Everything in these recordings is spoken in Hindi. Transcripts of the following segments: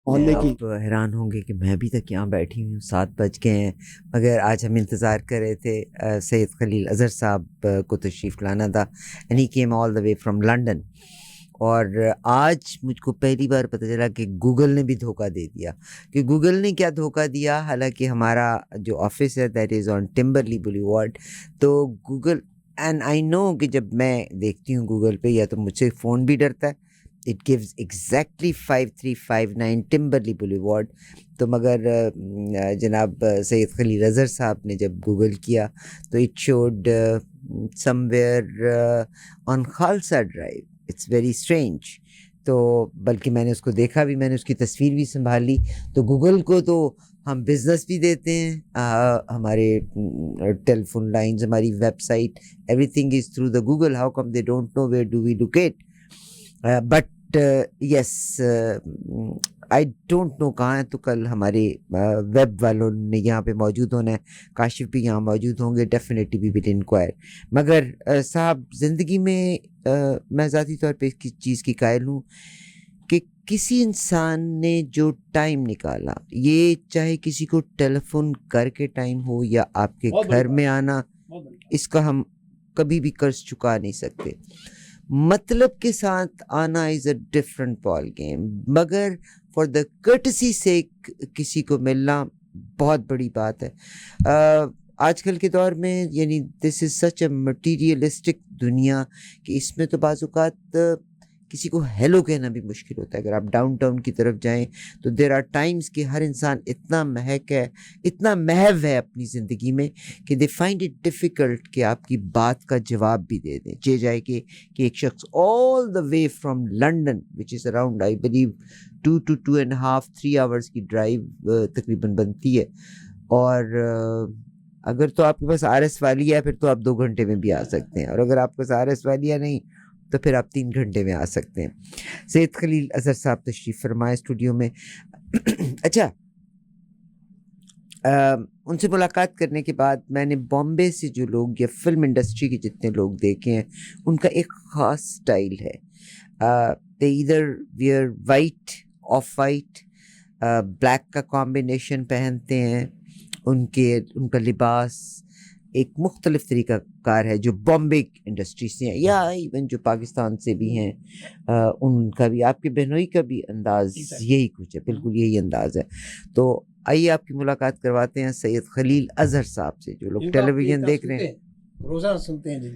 होने की। आप हैरान होंगे कि मैं अभी तक यहाँ बैठी हुई हूँ, 7 बज गए हैं, मगर आज हम इंतज़ार कर रहे थे सैयद खलील अज़हर साहब को तशरीफ़ लाना था, and he came all the way from London. और आज मुझको पहली बार पता चला कि गूगल ने भी धोखा दे दिया। कि गूगल ने क्या धोखा दिया, हालांकि हमारा जो ऑफिस है दैट इज़ ऑन टिम्बरली बुलेवार्ड, तो गूगल, एंड आई नो कि जब मैं देखती हूँ गूगल पे, या तो मुझसे फ़ोन भी डरता है, इट गिव्स एग्जैक्टली 5359 टिम्बरली बुलेवार्ड। तो मगर जनाब सैयद खलील अज़हर साहब ने जब गूगल किया तो it showed somewhere on Khalsa drive. It's very strange. तो बल्कि मैंने उसको देखा भी, मैंने उसकी तस्वीर भी संभाल ली। तो गूगल को तो हम बिज़नेस भी देते हैं, हमारे टेलीफोन लाइंस, हमारी website, everything is through the Google. How come they don't know where do we locate? But yes, I don't know कहाँ है। तो कल हमारे वेब वालों ने यहाँ पे मौजूद होना है, काशिफ भी यहाँ मौजूद होंगे, डेफिनेटली वी विल इंक्वायर। मगर साहब, ज़िंदगी में मैं ज़ाती तौर पे इस चीज़ की कायल हूँ कि किसी इंसान ने जो टाइम निकाला, ये चाहे किसी को टेलीफोन करके टाइम हो या आपके घर में आना, इसका हम कभी भी कर्ज चुका नहीं सकते। मतलब के साथ आना is a different ball game, मगर फॉर द कर्टसी से किसी को मिलना बहुत बड़ी बात है। आजकल के दौर में, यानी this is such a materialistic दुनिया कि इसमें तो बाज़-औक़ात किसी को हेलो कहना भी मुश्किल होता है। अगर आप डाउनटाउन की तरफ जाएं तो देयर आर टाइम्स कि हर इंसान इतना महक है, इतना महव है अपनी ज़िंदगी में कि दे फाइंड इट डिफ़िकल्ट कि आपकी बात का जवाब भी दे दें। जे जाए कि एक शख्स all the way from London, which is around I believe 2 to 2.5 3 hours की ड्राइव तकरीबन बनती है। और अगर तो आपके पास RS वाली है फिर तो आप 2 घंटे में भी आ सकते हैं, और अगर आपके पास RS वाली है नहीं तो फिर आप 3 घंटे में आ सकते हैं। सैयद खलील अज़हर साहब तशरीफ़ फरमाए स्टूडियो में। अच्छा, उनसे मुलाकात करने के बाद मैंने बॉम्बे से जो लोग या फिल्म इंडस्ट्री के जितने लोग देखे हैं, उनका एक ख़ास स्टाइल है। दे either wear white, of white, black का कॉम्बिनेशन पहनते हैं। उनका लिबास एक मुख्तलिफ तरीका कार है, जो बॉम्बे इंडस्ट्री से हैं या इवन जो पाकिस्तान से भी हैं, उनका भी, आपके बहनोई का भी अंदाज़ यही कुछ है, बिल्कुल यही अंदाज़ है। तो आइए आपकी मुलाकात करवाते हैं सैयद खलील अज़हर साहब से, जो लोग टेलीविज़न देख रहे हैं, रोज़ाना सुनते हैं जी।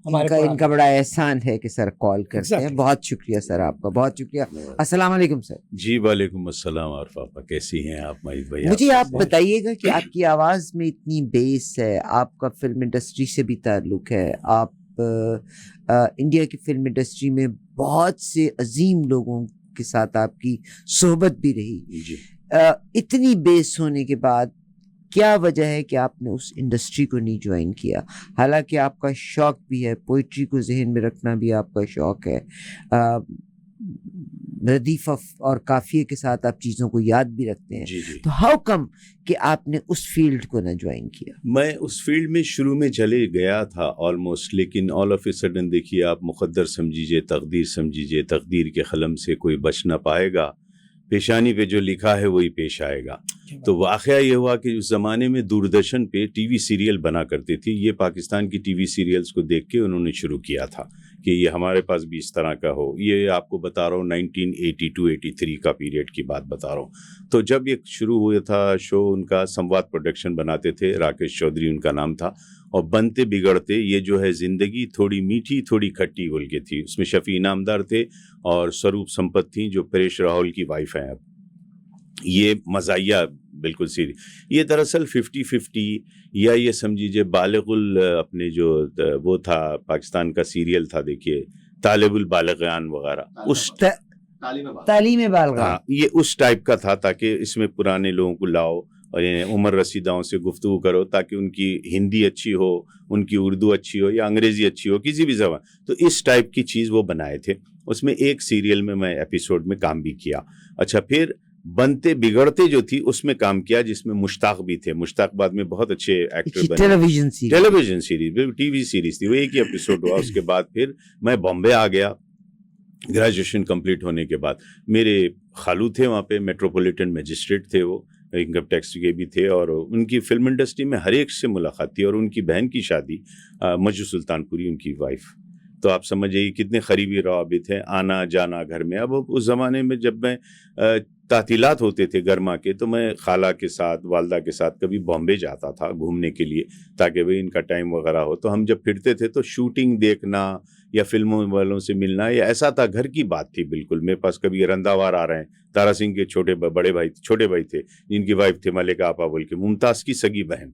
इनका बड़ा एहसान है कि सर कॉल करते हैं। बहुत शुक्रिया सर, आपका बहुत शुक्रिया। अस्सलाम वालेकुम सर। जी वालेकुम अस्सलाम। आरफ़ आपा, कैसी हैं आप माजिद भाई? मुझे आप बताइएगा कि आपकी आवाज़ में इतनी बेस है, आपका फिल्म इंडस्ट्री से भी ताल्लुक़ है, आप इंडिया की फिल्म इंडस्ट्री में बहुत से अजीम लोगों के साथ आपकी सोहबत भी रही जी। इतनी बेस होने के बाद क्या वजह है कि आपने उस इंडस्ट्री को नहीं ज्वाइन किया? हालांकि आपका शौक भी है, पोइट्री को जहन में रखना भी आपका शौक है, रदीफ और काफिये के साथ आप चीज़ों को याद भी रखते हैं। जी जी। तो हाउ कम कि आपने उस फील्ड को ना ज्वाइन किया? मैं उस फील्ड में शुरू में चले गया था ऑलमोस्ट, लेकिन ऑल ऑफ ए सडन देखिए, आप मुक़द्दर समझिए, तकदीर समझिए, तकदीर के कलम से कोई बच ना पाएगा, पेशानी पे जो लिखा है वही पेश आएगा। तो वाक़या ये हुआ कि उस ज़माने में दूरदर्शन पे टीवी सीरियल बना करती थी। ये पाकिस्तान की टीवी सीरियल्स को देख के उन्होंने शुरू किया था कि ये हमारे पास भी इस तरह का हो। ये आपको बता रहा हूँ 1982-83 का पीरियड की बात बता रहा हूँ। तो जब ये शुरू हुआ था शो, उनका संवाद प्रोडक्शन बनाते थे, राकेश चौधरी उनका नाम था, और बनते बिगड़ते ये जो है ज़िंदगी थोड़ी मीठी थोड़ी खट्टी बोल के थी। उसमें शफ़ी इनामदार थे और स्वरूप संपत थी, जो परेश रावल की वाइफ हैं। अब ये मज़ाहिया बिल्कुल सीरी, ये दरअसल 50-50 या ये समझिए बालिगुल, अपने जो वो था पाकिस्तान का सीरियल था, देखिए तालिबुल बालिगान वगैरह, उस तालीम बालगा, हाँ, ये उस टाइप का था, ताकि इसमें पुराने लोगों को लाओ और उमर रसीदाओं से गुफ्तगू करो ताकि उनकी हिंदी अच्छी हो, उनकी उर्दू अच्छी हो या अंग्रेज़ी अच्छी हो, किसी भी ज़बान। तो इस टाइप की चीज़ वो बनाए थे। उसमें एक सीरियल में मैं एपिसोड में काम भी किया। अच्छा, फिर बनते बिगड़ते जो थी उसमें काम किया, जिसमें मुश्ताक भी थे। मुश्ताक बाद में बहुत अच्छे एक्टर बने। टेलीविजन सीरीज टीवी सीरीज थी, वो एक ही एपिसोड हुआ। उसके बाद फिर मैं बॉम्बे आ गया। ग्रेजुएशन कंप्लीट होने के बाद मेरे खालू थे वहाँ पे, मेट्रोपॉलिटन मजिस्ट्रेट थे वो, इनकम टैक्स के भी थे, और उनकी फिल्म इंडस्ट्री में हर एक से मुलाकात थी। और उनकी बहन की शादी मजू सुल्तानपुरी, उनकी वाइफ, तो आप समझ जाइए कितने करीबी रवाबित हैं, आना जाना घर में। अब उस ज़माने में जब मैं तातीलात होते थे गर्मा के, तो मैं खाला के साथ, वालदा के साथ कभी बॉम्बे जाता था घूमने के लिए, ताकि भाई इनका टाइम वगैरह हो। तो हम जब फिरते थे तो शूटिंग देखना या फिल्मों वालों से मिलना, या ऐसा था, घर की बात थी बिल्कुल। मेरे पास कभी रंधावा आ रहे हैं, तारा सिंह के छोटे भाई थे, जिनकी वाइफ थे मलिका आपा बोल के, मुमताज़ की सगी बहन।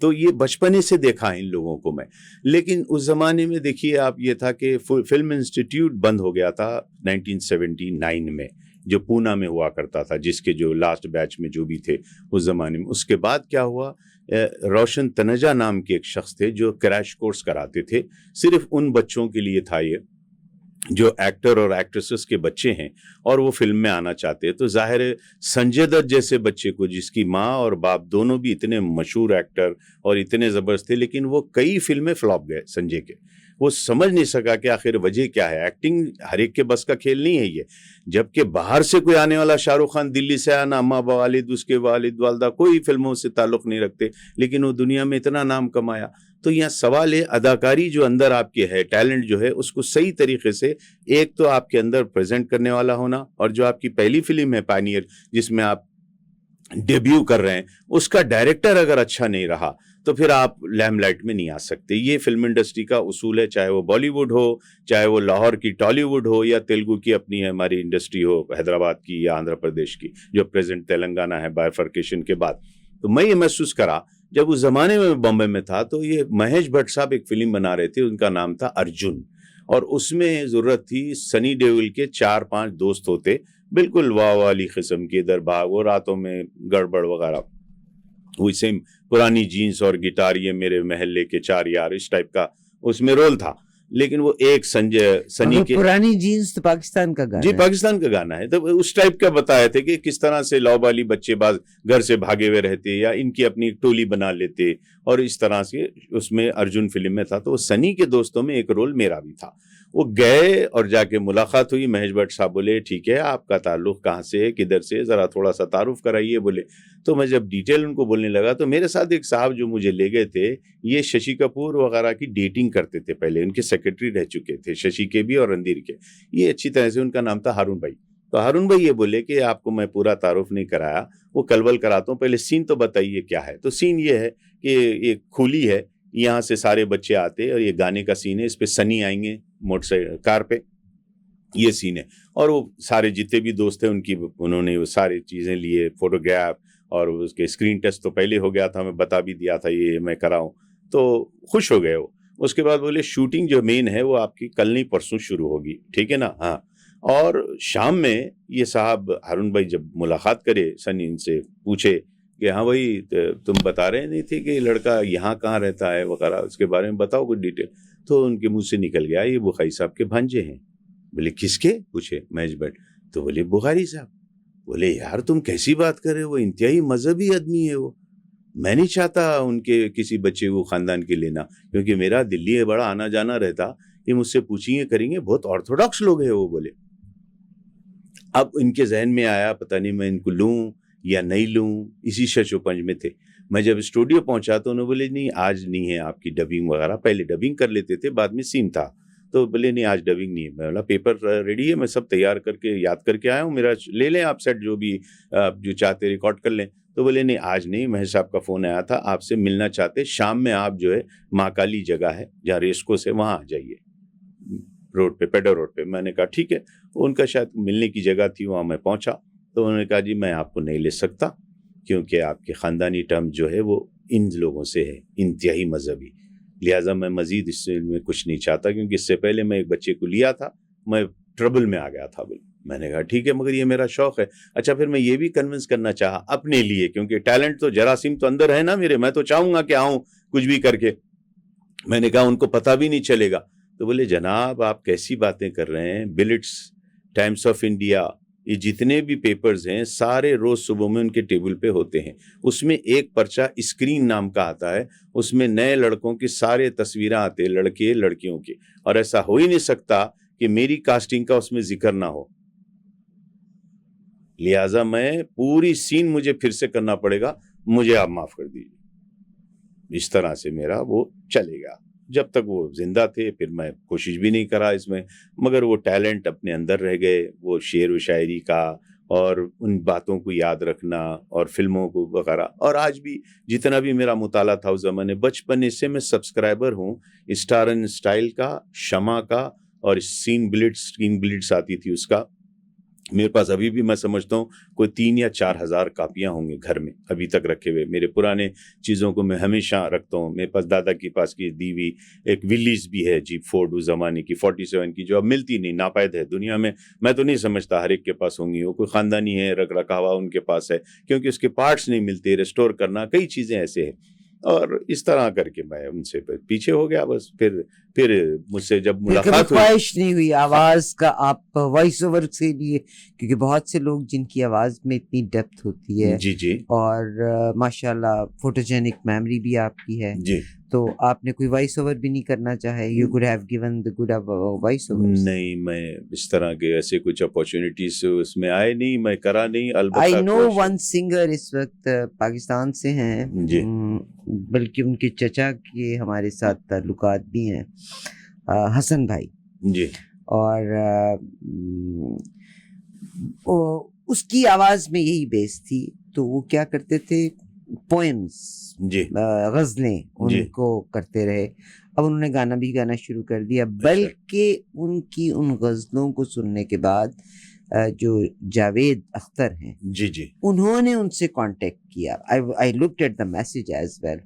तो ये बचपने से देखा है इन लोगों को मैं। लेकिन उस ज़माने में देखिए आप, ये था कि फिल्म इंस्टीट्यूट बंद हो गया था 1979 में, जो पूना में हुआ करता था, जिसके जो लास्ट बैच में जो भी थे उस ज़माने में। उसके बाद क्या हुआ, रोशन तनेजा नाम के एक शख्स थे जो क्रैश कोर्स कराते थे, सिर्फ उन बच्चों के लिए था ये जो एक्टर और एक्ट्रेसेस के बच्चे हैं और वो फिल्म में आना चाहते हैं। तो जाहिर है संजय दत्त जैसे बच्चे को, जिसकी माँ और बाप दोनों भी इतने मशहूर एक्टर और इतने ज़बरदस्त थे, लेकिन वो कई फिल्में फ्लॉप गए संजय के। वो समझ नहीं सका कि आखिर वजह क्या है। एक्टिंग हर एक के बस का खेल नहीं है ये। जबकि बाहर से कोई आने वाला, शाहरुख खान दिल्ली से आना, अम्मा वालिद, उसके वालिद वालदा कोई फिल्मों से ताल्लुक़ नहीं रखते, लेकिन वो दुनिया में इतना नाम कमाया। तो यहाँ सवाल है, अदाकारी जो अंदर आपके है, टैलेंट जो है, उसको सही तरीके से एक तो आपके अंदर प्रेजेंट करने वाला होना, और जो आपकी पहली फिल्म है पायनियर, जिसमें आप डेब्यू कर रहे हैं, उसका डायरेक्टर अगर अच्छा नहीं रहा तो फिर आप लैमलाइट में नहीं आ सकते। ये फिल्म इंडस्ट्री का उसूल है, चाहे वो बॉलीवुड हो, चाहे वो लाहौर की टॉलीवुड हो, या तेलुगु की अपनी हमारी इंडस्ट्री हो, हैदराबाद की या आंध्र प्रदेश की, जो प्रेजेंट तेलंगाना है बाइफर्केशन के बाद। तो मैं ये महसूस करा जब उस जमाने में बॉम्बे में था, तो ये महेश भट्ट साहब एक फिल्म बना रहे थे, उनका नाम था अर्जुन, और उसमें ज़रूरत थी सनी देओल के 4-5 दोस्त होते, बिल्कुल वाह वाली किस्म के, इधर भाग, वो रातों में गड़बड़ वगैरह, वही सेम पुरानी जीन्स और गिटार, ये मेरे महल्ले के 4 यार, इस टाइप का उसमें रोल था। लेकिन वो एक सनी के, पुरानी जीन्स तो पाकिस्तान का गाना जी है। पाकिस्तान का गाना है। तो उस टाइप का बताए थे कि किस तरह से लौबाली बच्चेबाज घर से भागे हुए रहते, या इनकी अपनी एक टोली बना लेते, और इस तरह से उसमें अर्जुन फिल्म में था। तो सनी के दोस्तों में एक रोल मेरा भी था। वो गए और जाके मुलाकात हुई, महेश भट्ट साहब बोले ठीक है, आपका ताल्लुक कहाँ से है, किधर से, ज़रा थोड़ा सा तारुफ कराइए बोले। तो मैं जब डिटेल उनको बोलने लगा, तो मेरे साथ एक साहब जो मुझे ले गए थे, ये शशि कपूर वगैरह की डेटिंग करते थे पहले, उनके सेक्रेटरी रह चुके थे, शशि के भी और रणधीर के। ये अच्छी तरह से, उनका नाम था हारून भाई। तो हारून भाई ये बोले कि आपको मैं पूरा तारुफ नहीं कराया, वो कलवल कराता हूँ, पहले सीन तो बताइए क्या है। तो सीन ये है कि एक खुली है, यहाँ से सारे बच्चे आते, और ये गाने का सीन है, इस पे सनी आएंगे मोटरसाइकिल कार पे, ये सीन है। और वो सारे जितने भी दोस्त हैं उनकी, उन्होंने वो सारी चीज़ें लिए, फोटोग्राफ, और उसके स्क्रीन टेस्ट तो पहले हो गया था, मैं बता भी दिया था ये मैं कराऊं, तो खुश हो गए वो। उसके बाद बोले शूटिंग जो मेन है वो आपकी कल नहीं परसों शुरू होगी, ठीक है ना। हाँ, और शाम में ये साहब हारून भाई जब मुलाकात करे सनी, इनसे पूछे कि हाँ भाई तुम बता रहे नहीं थे कि लड़का यहाँ कहाँ रहता है वगैरह, उसके बारे में बताओ कुछ डिटेल। तो उनके मुंह से निकल गया ये बुखारी साहब के भांजे हैं। बोले किसके, पूछे महेश भट्ट। तो बोले बुखारी साहब। बोले यार तुम कैसी बात कर रहे हो, वो इंतहाई मजहबी आदमी है वो, मैं नहीं चाहता उनके किसी बच्चे को खानदान के लेना, क्योंकि मेरा दिल्ली बड़ा आना जाना रहता, ये मुझसे पूछेंगे करेंगे, बहुत ऑर्थोडॉक्स लोग हैं वो। बोले अब इनके जहन में आया पता नहीं मैं इनको लूं या नहीं लूं, इसी शशोपंज में थे। मैं जब स्टूडियो पहुंचा तो उन्होंने बोले नहीं आज नहीं है आपकी डबिंग वगैरह, पहले डबिंग कर लेते थे बाद में सीन था। तो बोले नहीं आज डबिंग नहीं है। मैं बोला पेपर रेडी है, मैं सब तैयार करके याद करके आया हूँ, मेरा ले लें आप सेट, जो भी जो चाहते रिकॉर्ड कर लें। तो बोले नहीं आज नहीं, महेश साहब का फ़ोन आया था आपसे मिलना चाहते, शाम में आप जो है माँ काली जगह है जहाँ रेस्को से, वहाँ आ जाइए रोड पे, पेडर रोड पे। मैंने कहा ठीक है। उनका शायद मिलने की जगह थी, वहाँ मैं पहुँचा। तो उन्होंने कहा जी मैं आपको नहीं ले सकता, क्योंकि आपके ख़ानदानी टर्म जो है वो इन लोगों से है, इंतहाई मजहबी, लिहाजा मैं मज़ीद इससे में कुछ नहीं चाहता, क्योंकि इससे पहले मैं एक बच्चे को लिया था, मैं ट्रबल में आ गया था। बोले मैंने कहा ठीक है, मगर ये मेरा शौक़ है। अच्छा फिर मैं ये भी कन्विंस करना चाहा अपने लिए, क्योंकि टैलेंट तो जरासीम तो अंदर है ना मेरे, मैं तो चाहूँगा कि आऊँ कुछ भी करके। मैंने कहा उनको पता भी नहीं चलेगा। तो बोले जनाब आप कैसी बातें कर रहे हैं, बिलिट्स, टाइम्स ऑफ इंडिया, ये जितने भी पेपर्स हैं सारे रोज़ सुबह में उनके टेबल पे होते हैं। उसमें एक पर्चा स्क्रीन नाम का आता है, उसमें नए लड़कों की सारे तस्वीरें आते हैं, लड़के लड़कियों की, और ऐसा हो ही नहीं सकता कि मेरी कास्टिंग का उसमें जिक्र ना हो। लिहाजा मैं पूरी सीन मुझे फिर से करना पड़ेगा, मुझे आप माफ कर दीजिए। इस तरह से मेरा वो चलेगा। जब तक वो जिंदा थे फिर मैं कोशिश भी नहीं करा इसमें, मगर वो टैलेंट अपने अंदर रह गए, वो शेर व शायरी का और उन बातों को याद रखना और फिल्मों को वगैरह। और आज भी जितना भी मेरा मुताला था उस ज़माने, बचपन से मैं सब्सक्राइबर हूँ स्टार एंड स्टाइल का, शमा का, और स्क्रीन ब्लिट्स आती थी उसका। मेरे पास अभी भी मैं समझता हूँ कोई 3 या 4 हज़ार कापियाँ होंगी घर में अभी तक रखे हुए। मेरे पुराने चीज़ों को मैं हमेशा रखता हूँ। मेरे पास दादा के पास की दी हुई एक विलीज भी है, जीप फोर्ड उस ज़माने की 47 की, जो अब मिलती नहीं, नापायद है दुनिया में। मैं तो नहीं समझता हर एक के पास होंगी, वो कोई ख़ानदानी है, रख रखावा उनके पास है, क्योंकि उसके पार्ट्स नहीं मिलते, रिस्टोर करना, कई चीज़ें ऐसे हैं। और इस तरह करके मैं उनसे पीछे हो गया बस। फिर मुझसे जब मुलाकात हुई, ख्वाहिश नहीं हुई आवाज का आप वॉइस ओवर से लिए, क्योंकि बहुत से लोग जिनकी आवाज में इतनी डेप्थ होती है जी जी और माशाल्लाह फोटोजेनिक मेमोरी भी आपकी है, जी, तो आपने कोई वॉइस ओवर भी नहीं करना चाहे? You could have given the good voice over. नहीं, मैं इस तरह के ऐसे कुछ अपॉर्चुनिटीज उसमें आए नहीं, मैं करा नहीं। आई अलबत्ता नो कोशिश- वन सिंगर इस वक्त पाकिस्तान से हैं, जी। बल्कि उनके चचा के हमारे साथ ताल्लुकात भी हैं, हसन भाई। जी और उसकी आवाज में यही बेस थी, तो वो क्या करते थे, पोएम्स, जी गजलें उनको करते रहे। अब उन्होंने गाना भी गाना शुरू कर दिया, बल्कि उनकी उन गजलों को सुनने के बाद जो जावेद अख्तर हैं, जी जी उन्होंने उनसे कांटेक्ट किया। I looked at the message as well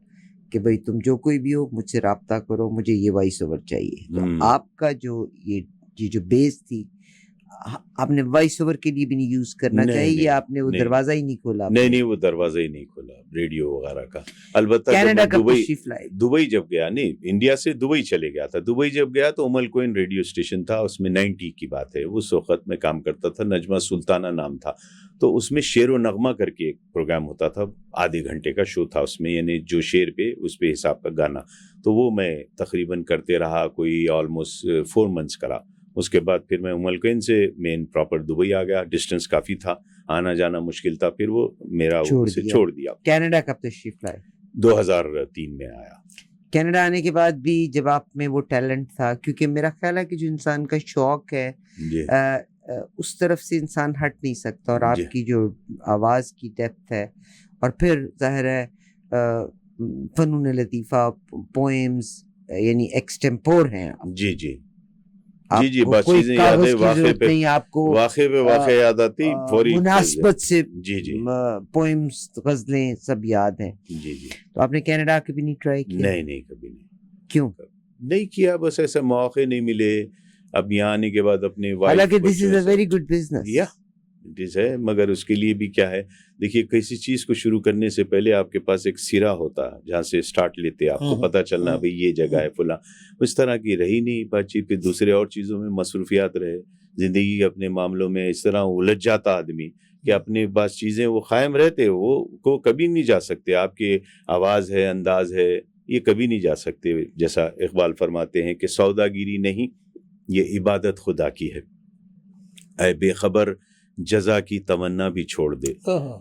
कि भाई तुम जो कोई भी हो मुझसे राब्ता करो, मुझे ये वॉइस ओवर चाहिए। तो आपका जो ये जो बेस थी, आपने वॉइस ओवर के लिए भी नहीं यूज करना चाहिए, या आपने वो दरवाजा ही नहीं खोला? नहीं, वो दरवाजा ही नहीं खोला रेडियो वगैरह का। अलबत्ता कनाडा का दुबई जब गया, नहीं इंडिया से दुबई चले गया था। दुबई जब गया तो उमल कोइन रेडियो स्टेशन था, उसमें 90 की बात है, उस वक्त में काम करता था, नजमा सुल्ताना नाम था। तो उसमें शेर व नगमा करके एक प्रोग्राम होता था, आधे घंटे का शो था उसमें, यानी जो शेर पे उस पे हिसाब का गाना। तो वो मैं तकरीबन करते रहा, कोई ऑलमोस्ट 4 मंथ्स करा। उसके बाद फिर मैं उमल कोइन से मेन प्रॉपर दुबई आ गया, डिस्टेंस काफ़ी था, आना जाना मुश्किल था, फिर वो मेरा छोड़ दिया। कनाडा कब तशरीफ लाए? 2003 में आया। कनाडा आने के बाद भी जब आप में वो टैलेंट था, क्योंकि मेरा ख्याल है कि जो इंसान का शौक है उस तरफ से इंसान हट नहीं सकता, और आपकी जो आवाज़ की डेप्थ है, और फिर जाहिर है फनून लतीफ़ा, पोएम्स, यानी एक्सटेम्पोर हैं। जी जी जी, बस चीजें याद है, वाक़े पे याद आती, मुनासिबत से जी जी, पोएम्स, गजलें सब याद हैं। जी जी। तो आपने कनाडा के भी नहीं ट्राई किया? नहीं, कभी नहीं। क्यों नहीं किया? बस ऐसे मौके नहीं मिले। अब यहाँ आने के बाद अपने हालांकि this is a very good business, या इट इज है, मगर उसके लिए भी क्या है, देखिए किसी चीज को शुरू करने से पहले आपके पास एक सिरा होता है जहाँ से स्टार्ट लेते, आपको पता चलना भाई ये जगह है फुला। उस तरह की रही नहीं बातचीत, फिर दूसरे और चीजों में मसरूफियात रहे, जिंदगी के अपने मामलों में इस तरह उलझ जाता आदमी कि अपने पास चीजें वो कायम रहते, वो को कभी नहीं जा सकते। आपके आवाज है, अंदाज है, ये कभी नहीं जा सकते। जैसा इकबाल फरमाते हैं कि सौदागिरी नहीं, ये इबादत खुदा की है। ऐ बेखबर जजा की तमन्ना भी छोड़ दे,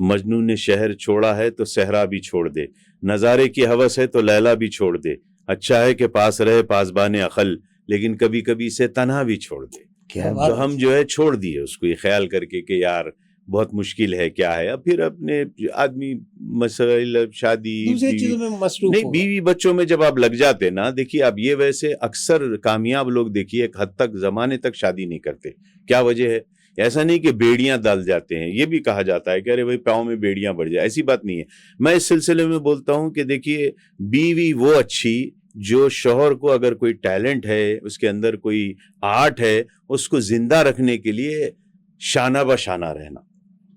मजनू ने शहर छोड़ा है तो सहरा भी छोड़ दे, नज़ारे की हवस है तो लैला भी छोड़ दे, अच्छा है कि पास रहे पासबाने अकल, लेकिन कभी कभी इसे तन्हा भी छोड़ दे। तो हम जो है छोड़ दिए उसको, ये ख्याल करके कि यार बहुत मुश्किल है, क्या है। अब फिर अपने आदमी मसाइल, शादी, नहीं बीवी बच्चों में जब आप लग जाते ना, देखिए आप ये वैसे अक्सर कामयाब लोग देखिए एक हद तक जमाने तक शादी नहीं करते। क्या वजह है? ऐसा नहीं कि बेड़ियां डाल जाते हैं, ये भी कहा जाता है कि अरे भाई पाँव में बेड़ियां बढ़ जाए, ऐसी बात नहीं है। मैं इस सिलसिले में बोलता हूं कि देखिए बीवी वो अच्छी जो शौहर को अगर कोई टैलेंट है, उसके अंदर कोई आर्ट है, उसको जिंदा रखने के लिए शाना बशाना रहना,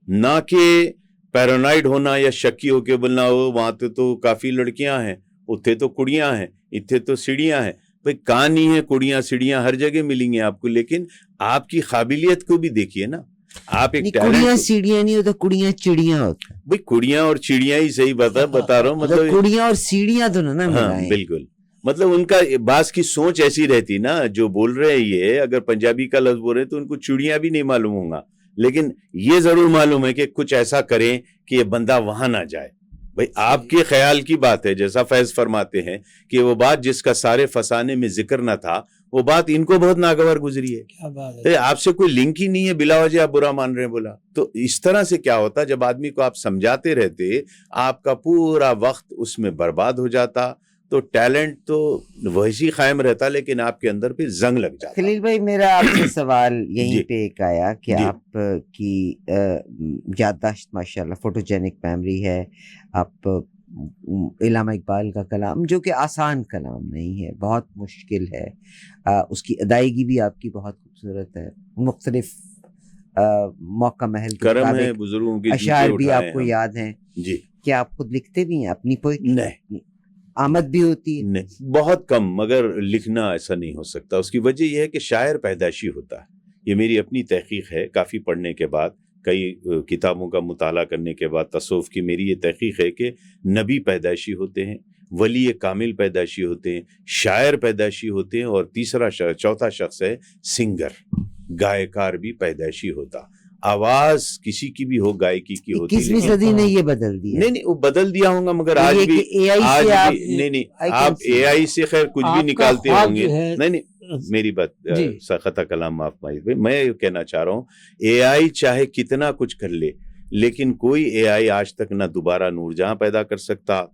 ना कि पैरानाइड होना या शक्की होके बोलना हो वहां तो काफी लड़कियां हैं, उत्थे तो कुड़ियां हैं, इत्थे तो सीढ़ियां हैं। भाई कहानी है, कुड़ियां सीढ़ियां हर जगह मिलेंगी आपको, लेकिन आपकी काबिलियत को भी देखिए ना। आप एक कुड़ियां सीढ़ियां नहीं होता, कुड़ियां चिड़ियां होता। भाई कुड़ियां और चिड़ियां ही सही बता रहा हूँ, मतलब कुड़ियां और सीढ़ियां तो ना मिलाएं। बिल्कुल, मतलब उनका बास की सोच ऐसी रहती ना, जो बोल रहे हैं ये अगर पंजाबी का लफ्ज बोल रहे हैं तो उनको चिड़ियां भी नहीं मालूम होगा लेकिन ये जरूर मालूम है कि कुछ ऐसा करें कि ये बंदा वहां ना जाए। भाई आपके ख्याल की बात है, जैसा फैज फरमाते हैं कि वो बात जिसका सारे फसाने में जिक्र ना था, वो बात इनको बहुत नागवार गुजरी है। क्या बात है। आपसे कोई लिंक ही नहीं है, बिला वजह आप बुरा मान रहे हैं बोला। तो इस तरह से क्या होता, जब आदमी को आप समझाते रहते, आपका पूरा वक्त उसमें बर्बाद हो जाता, तो टैलेंट तो वैसी कायम रहता, लेकिन आपके अंदर फिर जंग लग जाता। खलील भाई, मेरा आपसे सवाल यहीं पे एक आया कि जी। आप की याददाश्त माशाल्लाह फोटोजेनिक मेमोरी है। आप इल्हामा इकबाल का कलाम, जो कि आसान कलाम नहीं है, बहुत मुश्किल है, उसकी अदायगी भी आपकी बहुत खूबसूरत है, मुख्तलिफ मौका महल के करम है, मुताबिक बुजुर्गों की अशार भी उठाए आपको हम। याद हैं। जी। क्या आप खुद लिखते भी हैं अपनी पोएट्री? नहीं, आमद भी होती है? नहीं, बहुत कम, मगर लिखना ऐसा नहीं हो सकता। उसकी वजह यह है कि शायर पैदाशी होता है। ये मेरी अपनी तहकीक है, काफ़ी पढ़ने के बाद, कई किताबों का मुताला करने के बाद, तसव्वुफ की मेरी ये तहकीक है कि नबी पैदाशी होते हैं, वली कामिल पैदाशी होते हैं, शायर पैदाशी होते हैं, और चौथा शख्स है सिंगर, गायकार भी पैदाशी होता। आवाज किसी की भी हो, गायकी की होती, 21वीं सदी ने ये बदल दिया। नहीं, वो बदल दिया होगा, मगर आज ये भी कि AI आज से आप भी नहीं, I can आप see। AI से खैर कुछ भी आपका निकालते ख्वाब होंगे। जो है- नहीं, मेरी बात जी। सखता कलाम माफ माइज भाई, मैं ये कहना चाह रहा हूँ, AI चाहे कितना कुछ कर ले, लेकिन कोई AI आज तक ना दोबारा नूरजहां पैदा कर सकता,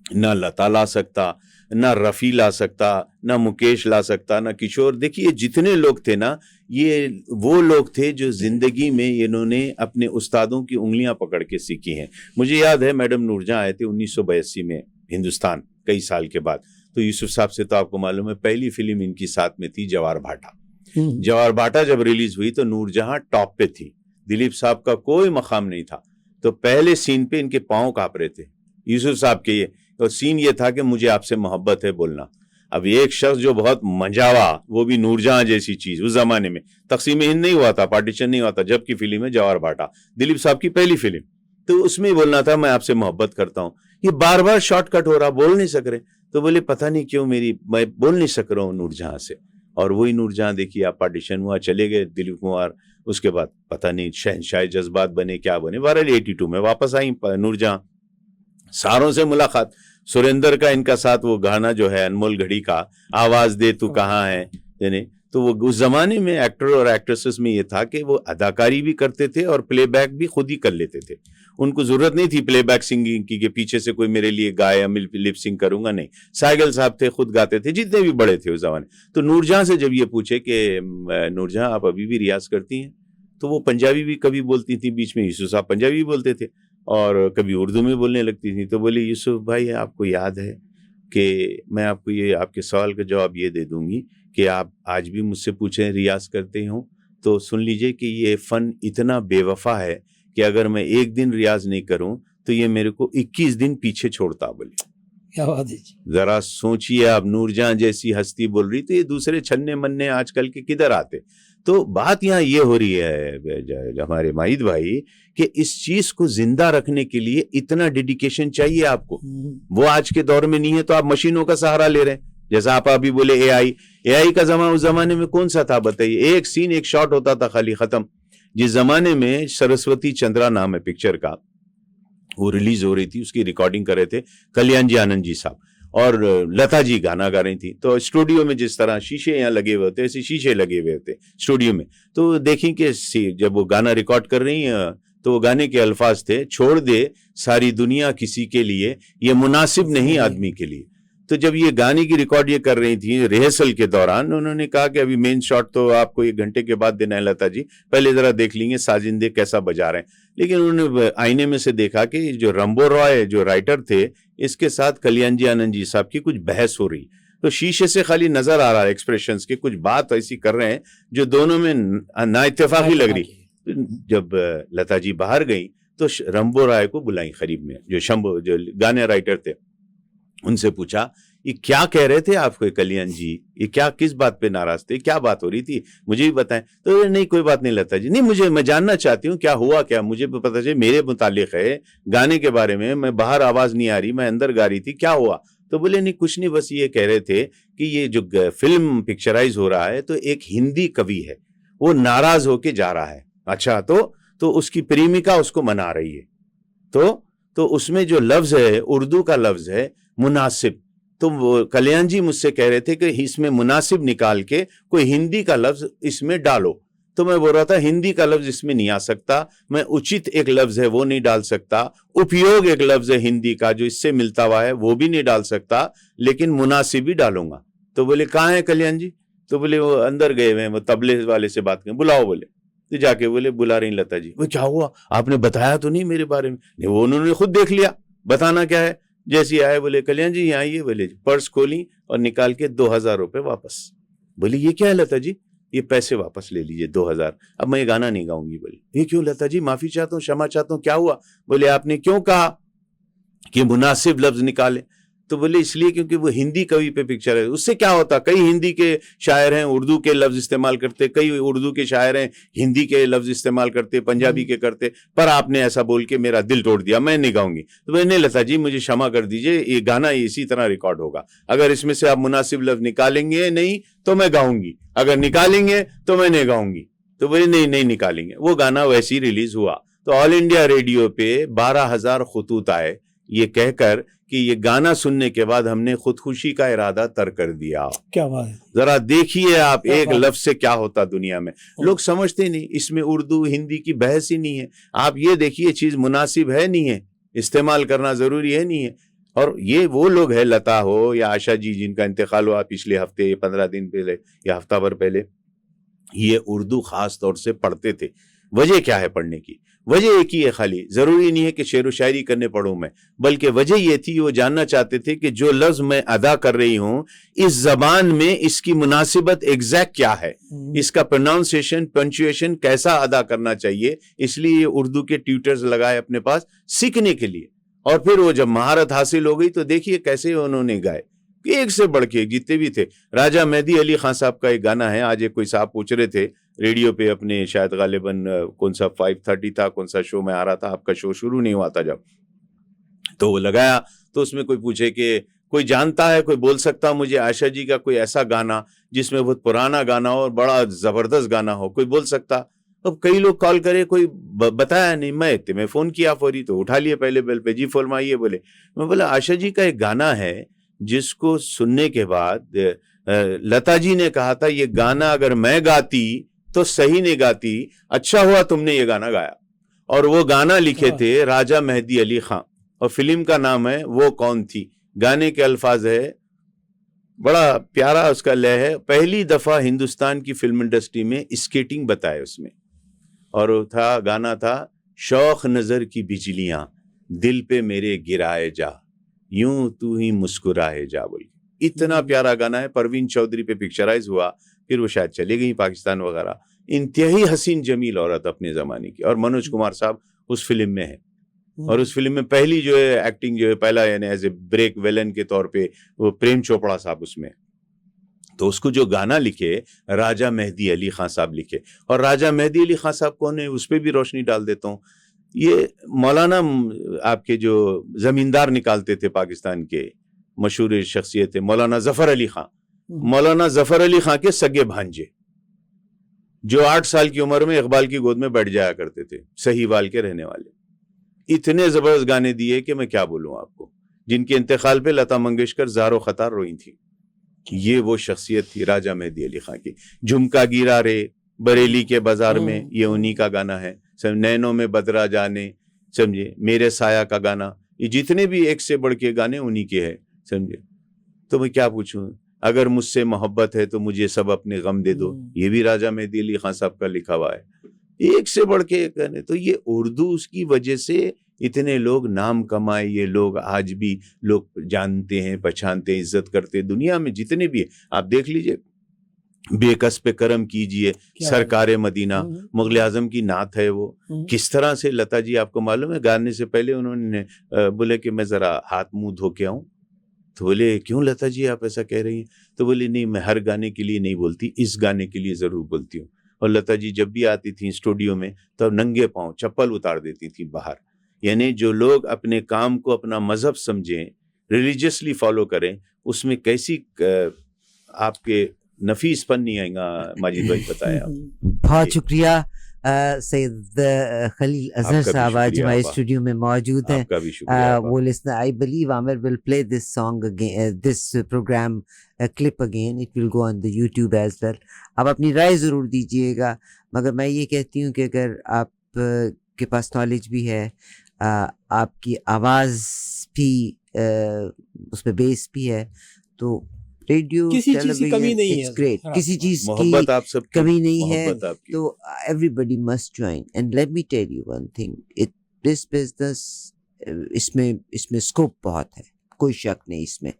ना लता ला सकता, ना रफ़ी ला सकता, ना मुकेश ला सकता, ना किशोर। देखिए जितने लोग थे ना, ये वो लोग थे जो जिंदगी में इन्होंने अपने उस्तादों की उंगलियां पकड़ के सीखी हैं। मुझे याद है मैडम नूरजहां आए थे 1982 में हिंदुस्तान, कई साल के बाद। तो यूसुफ साहब से तो आपको मालूम है, पहली फिल्म इनकी साथ में थी जवार भाटा। जवार भाटा जब रिलीज हुई तो नूरजहां टॉप पे थी, दिलीप साहब का कोई मकाम नहीं था। तो पहले सीन पे इनके पांव कांप रहे थे यूसुफ साहब के। ये तो सीन ये था कि मुझे आपसे मोहब्बत है बोलना। अब एक शख्स जो बहुत मंजावा, वो भी नूरजहां जैसी चीज, उस जमाने में तकसीम हिंद नहीं हुआ था, पार्टीशन नहीं हुआ था, जबकि फिल्म है जवार भाटा, दिलीप साहब की पहली फिल्म, तो उसमें बोलना था मैं आपसे मोहब्बत करता हूँ। ये बार बार शॉर्टकट हो रहा, बोल नहीं सक रहे। तो बोले पता नहीं क्यों मैं बोल नहीं सक रहा हूँ नूरजहां से। और वही नूरजहां देखिए, आप पार्टीशन हुआ, चले गए दिलीप कुमार, उसके बाद पता नहीं शहंशाह जज्बात बने क्या बने, 82 में वापस आई नूरजहां। सारों से मुलाकात, सुरेंद्र का इनका साथ वो गाना जो है अनमोल घड़ी का, आवाज दे तू कहाँ है, यानी तो वो उस जमाने में एक्टर और एक्ट्रेसेस में ये था कि वो अदाकारी भी करते थे और प्लेबैक भी खुद ही कर लेते थे। उनको जरूरत नहीं थी प्लेबैक सिंगिंग की कि पीछे से कोई मेरे लिए गाए या लिप सिंग करूंगा, नहीं। साइगल साहब थे, खुद गाते थे, जितने भी बड़े थे उस जमाने। तो नूरजहां से जब ये पूछे कि नूरजहां आप अभी भी रियाज करती हैं, तो वो पंजाबी भी कभी बोलती थी, बीच में यूसुफ साहब पंजाबी बोलते थे और कभी उर्दू में बोलने लगती थी। तो बोले यूसुफ भाई आपको याद है कि मैं आपको ये आपके सवाल का जवाब ये दे दूंगी कि आप आज भी मुझसे पूछें रियाज करते हो तो सुन लीजिए कि ये फ़न इतना बेवफा है कि अगर मैं एक दिन रियाज नहीं करूं तो ये मेरे को 21 दिन पीछे छोड़ता। बोले क्या बात है। जरा सोचिए, आप नूरजहां जैसी हस्ती बोल रही, तो ये दूसरे छन्ने मन्ने आजकल के किधर आते। तो बात यहाँ ये हो रही है हमारे माहिद भाई कि इस चीज को जिंदा रखने के लिए इतना डेडिकेशन चाहिए आपको। वो आज के दौर में नहीं है, तो आप मशीनों का सहारा ले रहे हैं। जैसा आप अभी बोले एआई का जमाना, उस जमाने में कौन सा था बताइए? एक सीन एक शॉट होता था खाली, खत्म। जिस जमाने में सरस्वती चंद्रा नाम है पिक्चर का, वो रिलीज हो रही थी, उसकी रिकॉर्डिंग कर रहे थे कल्याण जी आनंद जी साहब और लता जी गाना गा रही थी। तो स्टूडियो में जिस तरह शीशे यहाँ लगे हुए होते, ऐसे शीशे लगे हुए होते स्टूडियो में। तो देखी कि जब वो गाना रिकॉर्ड कर रही हैं तो वो गाने के अल्फाज थे, छोड़ दे सारी दुनिया किसी के लिए, ये मुनासिब नहीं आदमी के लिए। तो जब ये गाने की रिकॉर्ड ये कर रही थी रिहर्सल के दौरान, उन्होंने कहा कि अभी मेन शॉट तो आपको 1 घंटे के बाद देना है लता जी, पहले जरा देख लेंगे साजिंदे कैसा बजा रहे हैं। लेकिन उन्होंने आईने में से देखा कि जो रंबो रॉय जो राइटर थे, इसके साथ कल्याण जी आनंद जी साहब की कुछ बहस हो रही। तो शीशे से खाली नजर आ रहा है एक्सप्रेशंस के, कुछ बात ऐसी कर रहे हैं जो दोनों में ना इत्तेफाकी लग रही। जब लता जी बाहर गई तो रंबो राय को बुलाई करीब में, जो शंभू जो गाने राइटर थे, उनसे पूछा ये क्या कह रहे थे आपको कल्याण जी, ये क्या किस बात पे नाराज थे, क्या बात हो रही थी, मुझे भी बताएं। तो नहीं कोई बात नहीं लता जी, नहीं मैं जानना चाहती हूँ क्या हुआ, क्या मुझे पता चले, मेरे मुतालिक है गाने के बारे में, मैं बाहर आवाज नहीं आ रही, मैं अंदर गा रही थी, क्या हुआ? तो बोले नहीं कुछ नहीं, बस ये कह रहे थे कि ये जो फिल्म पिक्चराइज हो रहा है तो एक हिंदी कवि है वो नाराज होके जा रहा है अच्छा, तो उसकी प्रेमिका उसको मना रही है, तो उसमें जो लफ्ज है, उर्दू का लफ्ज है मुनासिब, तो वो कल्याण जी मुझसे कह रहे थे कि इसमें मुनासिब निकाल के कोई हिंदी का लफ्ज इसमें डालो। तो मैं बोल रहा था हिंदी का लफ्ज इसमें नहीं आ सकता, मैं उचित एक लफ्ज है वो नहीं डाल सकता, उपयोग एक लफ्ज है हिंदी का जो इससे मिलता हुआ है वो भी नहीं डाल सकता, लेकिन मुनासिब ही डालूंगा। तो बोले कहाँ है कल्याण जी? तो बोले वो अंदर गए हुए हैं, वो तबले वाले से बात करें, बुलाओ। बोले तो जाके बोले बुला रही लता जी। वो क्या हुआ, आपने बताया तो नहीं मेरे बारे में? नहीं, वो उन्होंने खुद देख लिया, बताना क्या है। जैसे आए बोले कल्याण जी यहाँ आइए, बोले पर्स खोली और निकाल के 2000 रुपये वापस। बोले ये क्या है लता जी? ये पैसे वापस ले लीजिए 2000, अब मैं ये गाना नहीं गाऊंगी। बोले ये क्यों लता जी? माफी चाहता हूँ, क्षमा चाहता हूँ, क्या हुआ? बोले आपने क्यों कहा कि मुनासिब लफ्ज निकाले? तो बोले इसलिए क्योंकि वो हिंदी कवि पे पिक्चर है, उससे क्या होता, कई हिंदी के शायर हैं उर्दू के लफ्ज इस्तेमाल करते, कई उर्दू के शायर हैं हिंदी के लफ्ज इस्तेमाल करते, पंजाबी के करते, पर आपने ऐसा बोल के मेरा दिल तोड़ दिया, मैं नहीं गाऊंगी। तो बोले नहीं लता जी मुझे क्षमा कर दीजिए, ये गाना इसी तरह रिकॉर्ड होगा, अगर इसमें से आप मुनासिब लफ्ज निकालेंगे नहीं तो मैं गाऊंगी, अगर निकालेंगे तो मैं नहीं गाऊंगी। तो बोले नहीं निकालेंगे। वो गाना वैसे ही रिलीज हुआ। तो ऑल इंडिया रेडियो पे 12,000 खतूत आए ये कहकर कि ये गाना सुनने के बाद हमने खुदकुशी का इरादा तर्क कर दिया। क्या बात है। जरा देखिए आप एक लफ्ज से क्या होता दुनिया में, लोग समझते नहीं, इसमें उर्दू हिंदी की बहस ही नहीं है। आप ये देखिए चीज मुनासिब है नहीं है, इस्तेमाल करना जरूरी है नहीं है। और ये वो लोग है, लता हो या आशा जी जिनका इंतकाल हुआ पिछले हफ्ते 15 दिन पहले या हफ्ता भर पहले, ये उर्दू खास तौर से पढ़ते थे। वजह क्या है पढ़ने की? वजह एक ही है, खाली जरूरी नहीं है कि शेर व शायरी करने पढ़ूं मैं, बल्कि वजह ये थी वो जानना चाहते थे कि जो लफ्ज मैं अदा कर रही हूं इस जबान में इसकी मुनासिबत एग्जैक्ट क्या है, इसका प्रोनाउंसिएशन पंचुएशन कैसा अदा करना चाहिए। इसलिए उर्दू के ट्यूटर्स लगाए अपने पास सीखने के लिए। और फिर वो जब महारत हासिल हो गई तो देखिए कैसे उन्होंने गाए, एक से बढ़ के जितने भी थे। राजा मेहदी अली खान साहब का एक गाना है, आज एक कोई साहब पूछ रहे थे रेडियो पे अपने, शायद गालिबन कौन सा 5:30 था, कौन सा शो में आ रहा था, आपका शो शुरू नहीं हुआ था जब, तो वो लगाया तो उसमें कोई पूछे कि कोई जानता है, कोई बोल सकता मुझे आशा जी का कोई ऐसा गाना जिसमें बहुत पुराना गाना हो और बड़ा जबरदस्त गाना हो, कोई बोल सकता? अब कई लोग कॉल करे, कोई बताया नहीं। मैं फोन किया फौरी, तो उठा लिए पहले बेल पे, जी फरमाइए। बोले, मैं बोला आशा जी का एक गाना है जिसको सुनने के बाद लता जी ने कहा था ये गाना अगर मैं गाती तो सही नहीं गाती, अच्छा हुआ तुमने ये गाना गाया। और वो गाना लिखे थे राजा मेहदी अली खान, और फिल्म का नाम है वो कौन थी। गाने के अल्फाज है, बड़ा प्यारा उसका लय है, पहली दफा हिंदुस्तान की फिल्म इंडस्ट्री में स्केटिंग बताए उसमें, और था गाना था शौक नजर की बिजलियां दिल पे मेरे गिराए जा, यूं तू ही मुस्कुराए जा। बोल इतना प्यारा गाना है, परवीन चौधरी पे पिक्चराइज हुआ, फिर वो शायद चले गई पाकिस्तान वगैरह। इंतहाई हसीन जमील औरत अपने जमाने की, और मनोज कुमार साहब उस फिल्म में है। और उस फिल्म में पहली जो है एक्टिंग जो है, पहला यानी एज ए ब्रेक विलन के तौर पे वो प्रेम चोपड़ा साहब उसमें। तो उसको जो गाना लिखे राजा मेहदी अली खान साहब लिखे। और राजा मेहदी अली खान साहब कौन है, उस पर भी रोशनी डाल देता हूँ। ये मौलाना आपके जो जमींदार निकालते थे पाकिस्तान के, मशहूर शख्सियत है मौलाना जफर अली खान। मौलाना जफर अली खान के सगे भांजे जो 8 साल की उम्र में इकबाल की गोद में बैठ जाया करते थे, सहीवाल के रहने वाले। इतने जबरदस्त गाने दिए कि मैं क्या बोलूं आपको, जिनके इंतकाल पे लता मंगेशकर ज़ारो खतार रोई थी। ये वो शख्सियत थी राजा मेहदी अली खान की। झुमका गिरा रे बरेली के बाजार में, ये उन्हीं का गाना है। नैनों में बदरा जाने, समझे, मेरे साया का गाना, ये जितने भी एक से बढ़ के गाने उन्हीं के हैं, समझे। तो मैं क्या पूछूं, अगर मुझसे मोहब्बत है तो मुझे सब अपने गम दे दो, ये भी राजा मेहदी अली खान साहब का लिखा हुआ है। एक से बढ़ के गाने। तो ये उर्दू उसकी वजह से इतने लोग नाम कमाए, ये लोग आज भी लोग जानते हैं, पहचानते हैं, इज्जत करते हैं। दुनिया में जितने भी आप देख लीजिए, बेकस पे करम कीजिए, सरकारे मदीना, मुगल आजम की नात है वो। किस तरह से लता जी, आपको मालूम है, गाने से पहले उन्होंने बोले कि मैं जरा हाथ मुंह धो के आऊं। तो बोले क्यों लता जी आप ऐसा कह रही हैं? तो बोले नहीं, मैं हर गाने के लिए नहीं बोलती, इस गाने के लिए जरूर बोलती हूँ। और लता जी जब भी आती थी स्टूडियो में तो नंगे पांव चप्पल उतार देती थी बाहर। यानी जो लोग अपने काम को अपना मजहब समझें, रिलीजियसली फॉलो करें, उसमें कैसी आपके नफीसपन नहीं आएगा। माजिद भाई बताया। बहुत शुक्रिया सैयद खलील अजहर आपका भी साहब आज शुक्रिया हमारे आपा, स्टूडियो में मौजूद हैं. आपका भी शुक्रिया आपा. वो listener, I believe Aamir will play this song again, this program clip again, it will go on the YouTube as well. आप अपनी राय ज़रूर दीजिएगा, मगर मैं ये कहती हूँ कि अगर आप के पास नॉलेज भी है, आपकी आवाज़ भी उसमें बेस भी है, तो रेडियो किसी चीज की कमी टेलीविजन नहीं इट्स है ग्रेट. हाँ, किसी चीज़ की मोहब्बत आप सबकी, कमी नहीं है, मोहब्बत आपकी. तो everybody must join. And let me tell you one thing, this business, इसमें स्कोप बहुत है, कोई शक नहीं इसमें.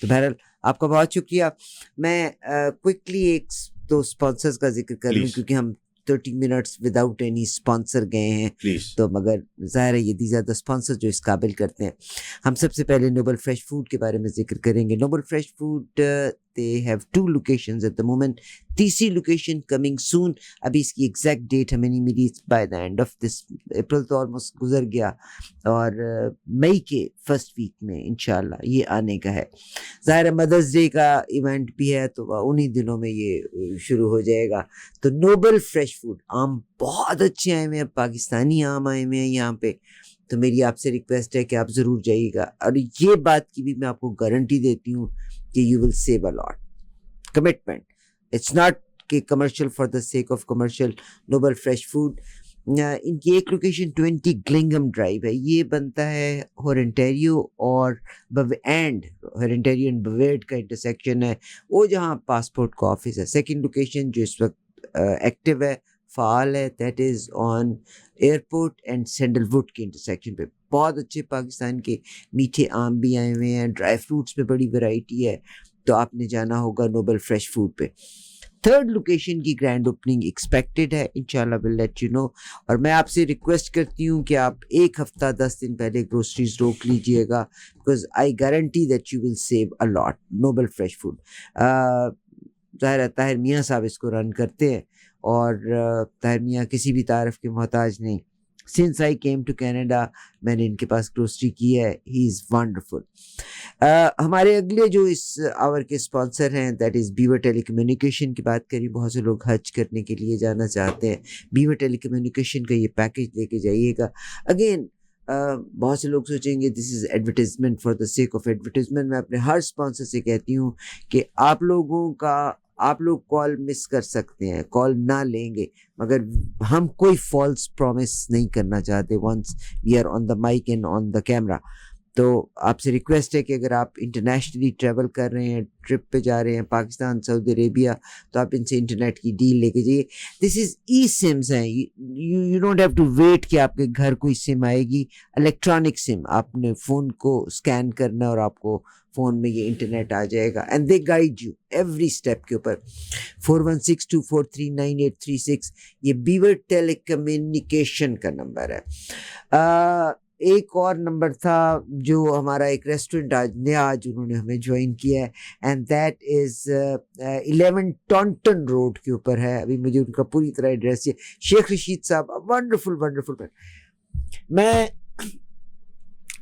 तो बहरहाल आपका बहुत शुक्रिया. मैं क्विकली एक दो स्पॉन्सर्स का जिक्र कर लूँ, Please. क्योंकि हम 30 मिनट्स विदाउट एनी स्पॉन्सर गए हैं, प्लीज. तो मगर ज़ाहिर है ये दीज आर द स्पॉन्सर जो इस काबिल करते हैं. हम सबसे पहले नोबल फ्रेश फूड के बारे में जिक्र करेंगे. Noble fresh Food they have 2 locations at the moment, तीसरी लोकेशन कमिंग सून. अभी इसकी एग्जैक्ट डेट हमें नहीं मिली. By the end of this April तो ऑलमोस्ट गुजर गया, और मई के फर्स्ट वीक में इंशाल्लाह ये आने का है. ज़ाहिर है मदर्स डे का इवेंट भी है, तो उन्हीं दिनों में ये शुरू हो जाएगा. तो नोबल फ्रेश फूड, आम बहुत अच्छे आए हुए हैं, पाकिस्तानी आम आए हुए हैं यहाँ पे. तो मेरी आपसे रिक्वेस्ट है कि आप ज़रूर जाइएगा, और ये बात की भी मैं आपको गारंटी देती हूँ कि you will save a lot. Commitment, it's not कि commercial for the sake of commercial. Noble fresh Food, इनकी एक लोकेशन 20 ग्लिंगम ड्राइव है. ये बनता है होरेंटेरियो और होरेंटेरियो एंड बवेड का इंटरसेक्शन है, वो जहाँ पासपोर्ट का ऑफिस है. सेकंड लोकेशन जो इस वक्त एक्टिव है, फ़ाल है, that is on airport and sandalwood के इंटरसेक्शन पे. बहुत अच्छे पाकिस्तान के मीठे आम भी आए हुए हैं, ड्राई फ्रूट्स में बड़ी वैरायटी है, तो आपने जाना होगा नोबल फ्रेश फूड पे. थर्ड लोकेशन की ग्रैंड ओपनिंग एक्सपेक्टेड है, इंशाल्लाह विल लेट यू नो. और मैं आपसे रिक्वेस्ट करती हूँ कि आप 1 हफ्ता 10 दिन पहले ग्रोसरीज रोक लीजिएगा, because I guarantee that you will save a lot. Noble fresh food, ज़ाहिर है ताहिर मियाँ साहब इसको रन करते हैं, और ताहिर मियाँ किसी भी तारीफ़ के मोहताज नहीं. Since I came to Canada मैंने इनके पास ग्रोसरी की है. He is wonderful. हमारे अगले जो इस आवर के स्पॉन्सर हैं, दैट इज़ बीवर टेलीकम्युनिकेशन की बात करी. बहुत से लोग हज करने के लिए जाना चाहते हैं, बीवर टेलीकम्युनिकेशन का ये पैकेज लेके जाइएगा. अगेन बहुत से लोग सोचेंगे this is advertisement for the sake of advertisement. मैं अपने हर स्पॉन्सर से कहती हूँ कि आप लोग कॉल मिस कर सकते हैं, कॉल ना लेंगे, मगर हम कोई फॉल्स प्रॉमिस नहीं करना चाहते once we are on the mic and on the camera. तो आपसे रिक्वेस्ट है कि अगर आप इंटरनेशनली ट्रैवल कर रहे हैं, ट्रिप पे जा रहे हैं, पाकिस्तान, सऊदी अरेबिया, तो आप इनसे इंटरनेट की डील लेके जाइए. दिस इज़ ई सिम्स हैं. You don't have to wait कि आपके घर कोई सिम आएगी. इलेक्ट्रॉनिक सिम, आपने फ़ोन को स्कैन करना और आपको फ़ोन में ये इंटरनेट आ जाएगा, and they guide you every step के ऊपर. 4162439836 ये बीवर टेलीकम्युनिकेशन का नंबर है. एक और नंबर था जो हमारा एक रेस्टोरेंट आज उन्होंने हमें ज्वाइन किया है, and that is 11 Taunton road के ऊपर है. अभी मुझे उनका पूरी तरह एड्रेस है. शेख रशीद साहब, वंडरफुल वंडरफुल. मैं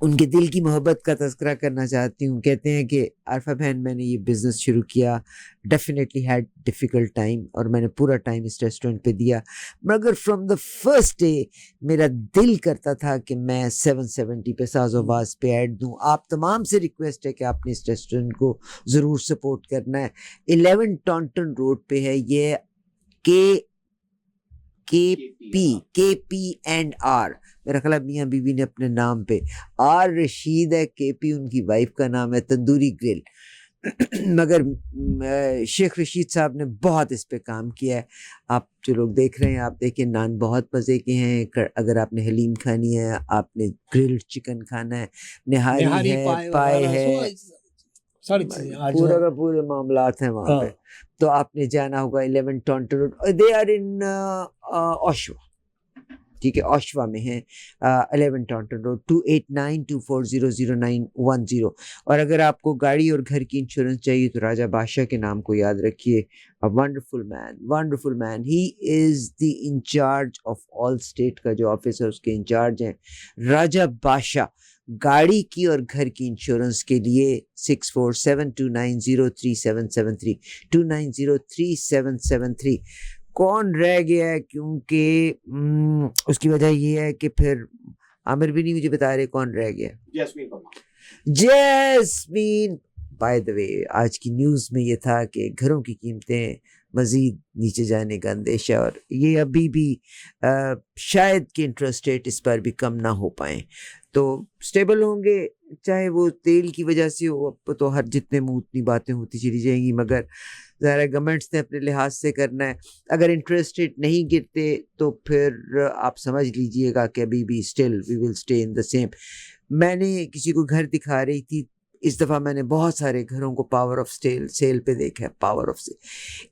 उनके दिल की मोहब्बत का तज़किरा करना चाहती हूँ. कहते हैं कि आरफा बहन, मैंने ये बिज़नेस शुरू किया, डेफिनेटली हैड डिफ़िकल्ट टाइम, और मैंने पूरा टाइम इस रेस्टोरेंट पे दिया, मगर फ्रॉम द फर्स्ट डे मेरा दिल करता था कि मैं 770 पे साज़ोबाज़ पे ऐड दूँ. आप तमाम से रिक्वेस्ट है कि आपने इस रेस्टोरेंट को ज़रूर सपोर्ट करना है. 11 टॉन्टन रोड पे है ये. KP&R, मेरा ख्याल मियाँ बीवी ने अपने नाम पे. R रशीद है, KP उनकी वाइफ का नाम है, तंदूरी ग्रिल. मगर शेख रशीद साहब ने बहुत इस पे काम किया है. आप जो लोग देख रहे हैं, आप देखिए, नान बहुत मज़े के हैं. अगर आपने हलीम खानी है, आपने ग्रिल्ड चिकन खाना है, निहारी है, पाए है, पूरा का पूरे मामलात हैं वहाँ पे. तो आपने जाना होगा 11 Taunton road. They are in Oshawa, ठीक है, ओशवा में है. 11 टॉन्टन रोड, 2892400910. और अगर आपको गाड़ी और घर की इंश्योरेंस चाहिए तो राजा बादशाह के नाम को याद रखिए. A wonderful man. He is the incharge of all state का जो ऑफिस है उसके इंचार्ज हैं राजा बादशाह. गाड़ी की और घर की इंश्योरेंस के लिए 6472903773 2903773. कौन रह गया है, क्योंकि उसकी वजह ये है कि फिर आमिर भी नहीं मुझे बता रहे कौन रह गया। जैस्मीन। बाय द वे, आज की न्यूज़ में ये था कि घरों की कीमतें मज़ीद नीचे जाने का अंदेशा, और ये अभी भी शायद कि इंटरेस्ट रेट इस पर भी कम ना हो पाए, तो स्टेबल होंगे, चाहे वो तेल की वजह से हो। अब तो हर जितने मुँह उतनी बातें होती चली जाएंगी, मगर ज़रा गवर्नमेंट्स ने अपने लिहाज से करना है। अगर इंटरेस्ट रेट नहीं गिरते तो फिर आप समझ लीजिएगा कि अभी भी still we will stay in the same. मैंने किसी को घर दिखा रही थी, इस दफ़ा मैंने बहुत सारे घरों को पावर ऑफ सेल पे देखा है। पावर ऑफ सेल,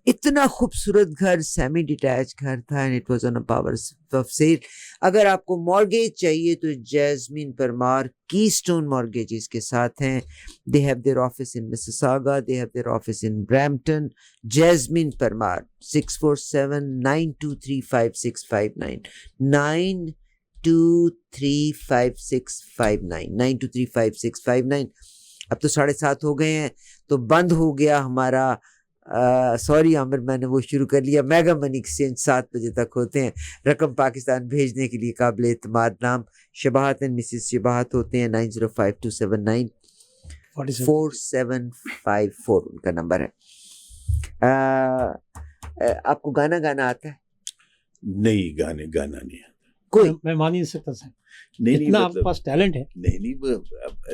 इतना खूबसूरत घर, सेमी डिटैच घर था, and it was on a power of sale. अगर आपको मॉर्गेज चाहिए तो जैस्मीन परमार कीस्टोन मॉर्गेजेस के साथ हैं। They have their office in Mississauga, they have their office in Brampton. Jasmine Parmar 647-923-5659 9235659 9235659। अब तो 7:30 हो गए हैं, तो बंद हो गया हमारा। सॉरी आमिर, मैंने वो शुरू कर लिया। मेगा मनी एक्सचेंज 7 बजे तक होते हैं। रकम पाकिस्तान भेजने के लिए काबिल एतमाद नाम शबाहत एंड मिसेस शबाहत होते हैं। 9052794754 उनका नंबर है। आपको गाना गाना आता है? नहीं, गाना नहीं आता कोई। मैं मान ही नहीं सकता सर, नहीं इतना आपके मतलब पास टैलेंट है। नहीं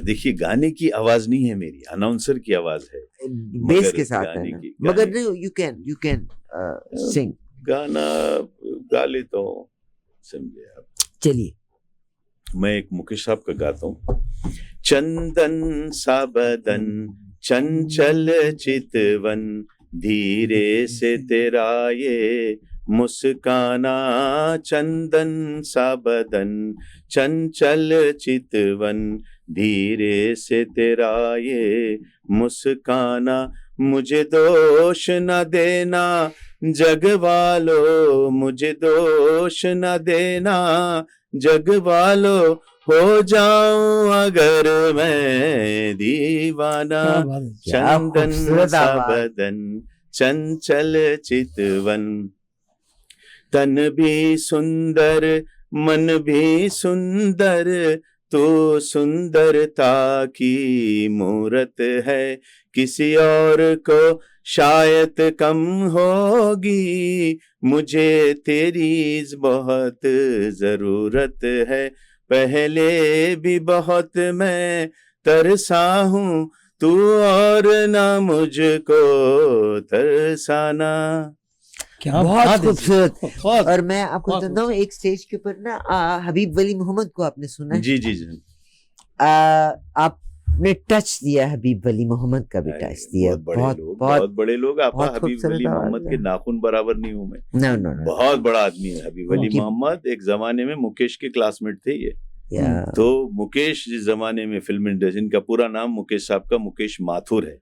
देखिए, गाने की आवाज नहीं है मेरी, अनाउंसर की आवाज है, बेस के साथ है गाने ना, की- मगर गाने- यू कैन सिंग। गाना गा लेता हूँ, समझे आप। चलिए। मैं एक मुकेश साहब का गाता हूँ। चंदन सा बदन चंचल चितवन, धीरे से तेरा ये मुस्काना। चंदन सा बदन चंचल चितवन, धीरे से तेरा ये मुस्काना। मुझे दोष न देना जग वालों, मुझे दोष न देना जग वालों, हो जाऊं अगर मैं दीवाना। क्या बात है। क्या चंदन खूबसूरत सा आवाज। बदन चंचल चितवन, तन भी सुंदर मन भी सुंदर, तो सुंदरता की मूरत है। किसी और को शायद कम होगी, मुझे तेरी बहुत जरूरत है। पहले भी बहुत मैं तरसा हूँ, तू और ना मुझको तरसाना। क्या बहुत बात है जी। खूबसूरत। बहुत और मैं आपको बहुत बताता हूँ, एक स्टेज के ऊपर ना हबीब वली मोहम्मद को आपने सुना है? जी जी जी। आपने टच दिया, हबीब वली मोहम्मद का भी टच दिया। बहुत बड़े लोग आपा। बहुत हबीब खूबसूरत वली आवाज मोहम्मद है। के नाखून बराबर नहीं हूं मैं। No no no. बहुत बड़ा आदमी है हबीब वली उनकी- मोहम्मद। एक जमाने में मुकेश के क्लासमेट थे ये। या तो मुकेश जिस जमाने में फिल्म इंडस्ट्री, इनका पूरा नाम मुकेश साहब का मुकेश माथुर है।